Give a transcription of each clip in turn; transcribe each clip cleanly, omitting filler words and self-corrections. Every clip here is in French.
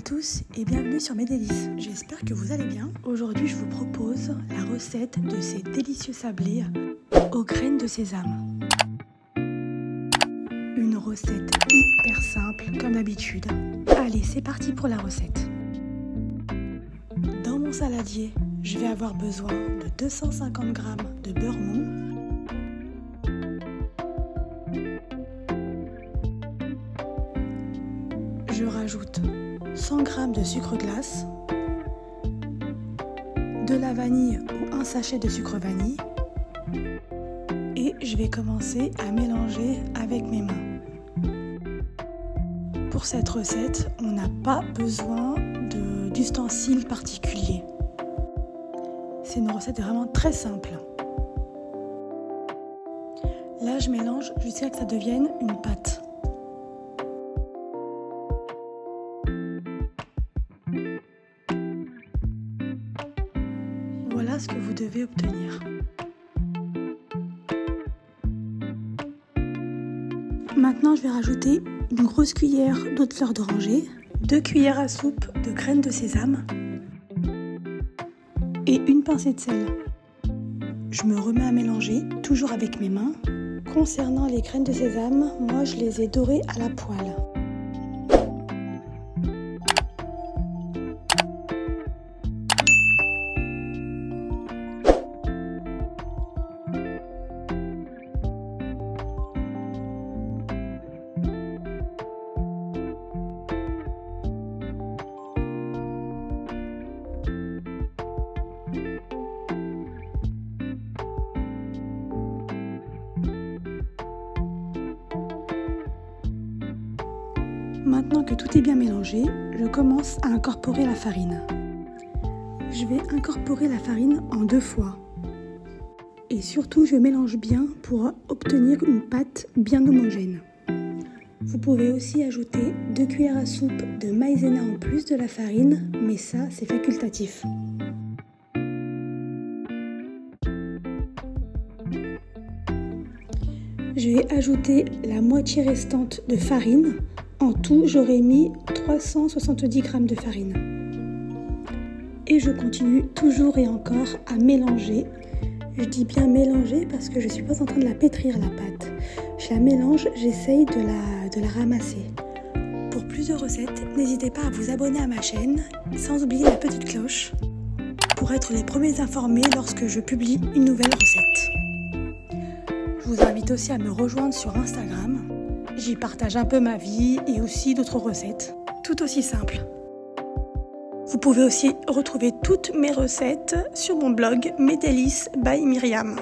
à tous et bienvenue sur Mes Délices. J'espère que vous allez bien. Aujourd'hui, je vous propose la recette de ces délicieux sablés aux graines de sésame. Une recette hyper simple comme d'habitude. Allez, c'est parti pour la recette. Dans mon saladier, je vais avoir besoin de 250 g de beurre mou, je rajoute 100 g de sucre glace, de la vanille ou un sachet de sucre vanille et je vais commencer à mélanger avec mes mains. Pour cette recette, on n'a pas besoin d'ustensiles particuliers. C'est une recette vraiment très simple. Là, je mélange jusqu'à ce que ça devienne une pâte. Voilà ce que vous devez obtenir. Maintenant, je vais rajouter une grosse cuillère d'eau de fleur d'oranger, 2 cuillères à soupe de graines de sésame et une pincée de sel. Je me remets à mélanger, toujours avec mes mains. Concernant les graines de sésame, moi je les ai dorées à la poêle. Maintenant que tout est bien mélangé, je commence à incorporer la farine. Je vais incorporer la farine en 2 fois. Et surtout, je mélange bien pour obtenir une pâte bien homogène. Vous pouvez aussi ajouter 2 cuillères à soupe de maïzena en plus de la farine, mais ça, c'est facultatif. Je vais ajouter la moitié restante de farine. En tout, j'aurai mis 370 g de farine. Et je continue toujours et encore à mélanger. Je dis bien mélanger parce que je ne suis pas en train de la pétrir la pâte. Je la mélange, j'essaye de la ramasser. Pour plus de recettes, n'hésitez pas à vous abonner à ma chaîne, sans oublier la petite cloche, pour être les premiers informés lorsque je publie une nouvelle recette. Je vous invite aussi à me rejoindre sur Instagram. J'y partage un peu ma vie et aussi d'autres recettes, tout aussi simples. Vous pouvez aussi retrouver toutes mes recettes sur mon blog Mes Délices by Myriam.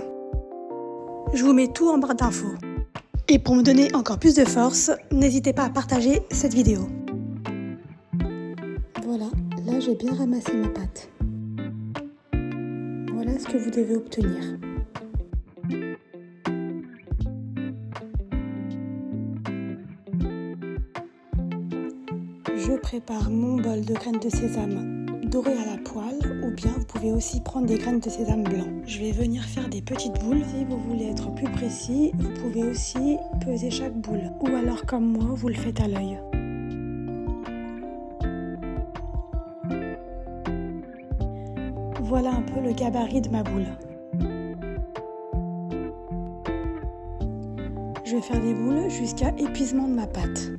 Je vous mets tout en barre d'infos. Et pour me donner encore plus de force, n'hésitez pas à partager cette vidéo. Voilà, là j'ai bien ramassé ma pâte. Voilà ce que vous devez obtenir. Je prépare mon bol de graines de sésame dorées à la poêle ou bien vous pouvez aussi prendre des graines de sésame blanc. Je vais venir faire des petites boules. Si vous voulez être plus précis, vous pouvez aussi peser chaque boule ou alors comme moi, vous le faites à l'œil. Voilà un peu le gabarit de ma boule. Je vais faire des boules jusqu'à épuisement de ma pâte.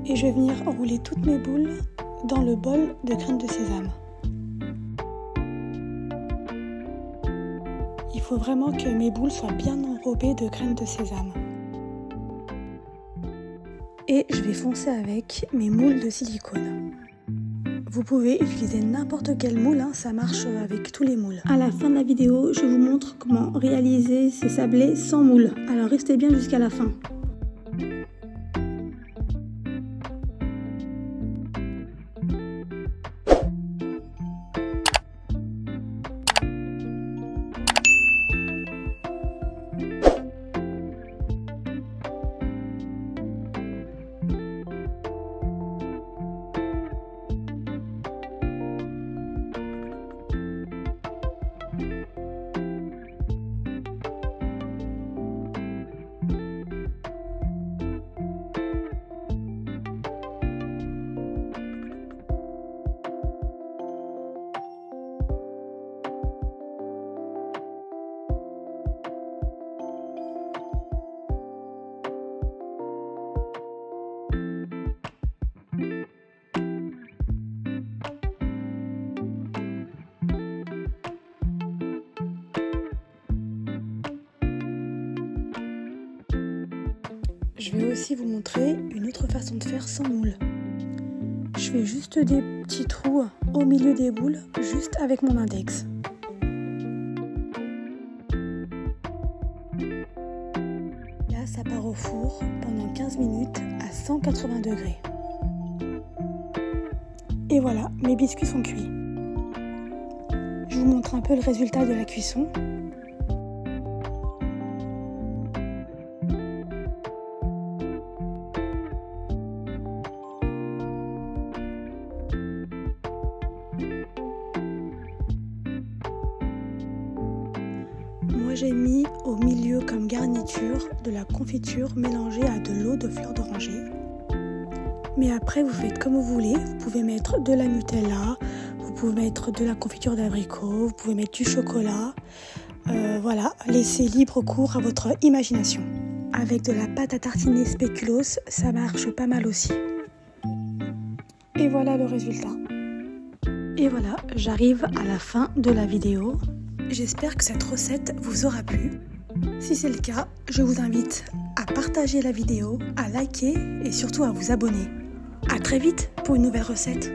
Et je vais venir enrouler toutes mes boules dans le bol de graines de sésame. Il faut vraiment que mes boules soient bien enrobées de graines de sésame. Et je vais foncer avec mes moules de silicone. Vous pouvez utiliser n'importe quel moule, ça marche avec tous les moules. À la fin de la vidéo, je vous montre comment réaliser ces sablés sans moule. Alors restez bien jusqu'à la fin. je vais aussi vous montrer une autre façon de faire sans moule. Je fais juste des petits trous au milieu des boules, juste avec mon index. Là, ça part au four pendant 15 minutes à 180 degrés. Et voilà, mes biscuits sont cuits. Je vous montre un peu le résultat de la cuisson. Moi j'ai mis au milieu comme garniture de la confiture mélangée à de l'eau de fleur d'oranger. Mais après vous faites comme vous voulez, vous pouvez mettre de la Nutella, vous pouvez mettre de la confiture d'abricot, vous pouvez mettre du chocolat. Voilà, laissez libre cours à votre imagination. Avec de la pâte à tartiner spéculoos, ça marche pas mal aussi. Et voilà le résultat. Et voilà, j'arrive à la fin de la vidéo. J'espère que cette recette vous aura plu. Si c'est le cas, je vous invite à partager la vidéo, à liker et surtout à vous abonner. À très vite pour une nouvelle recette.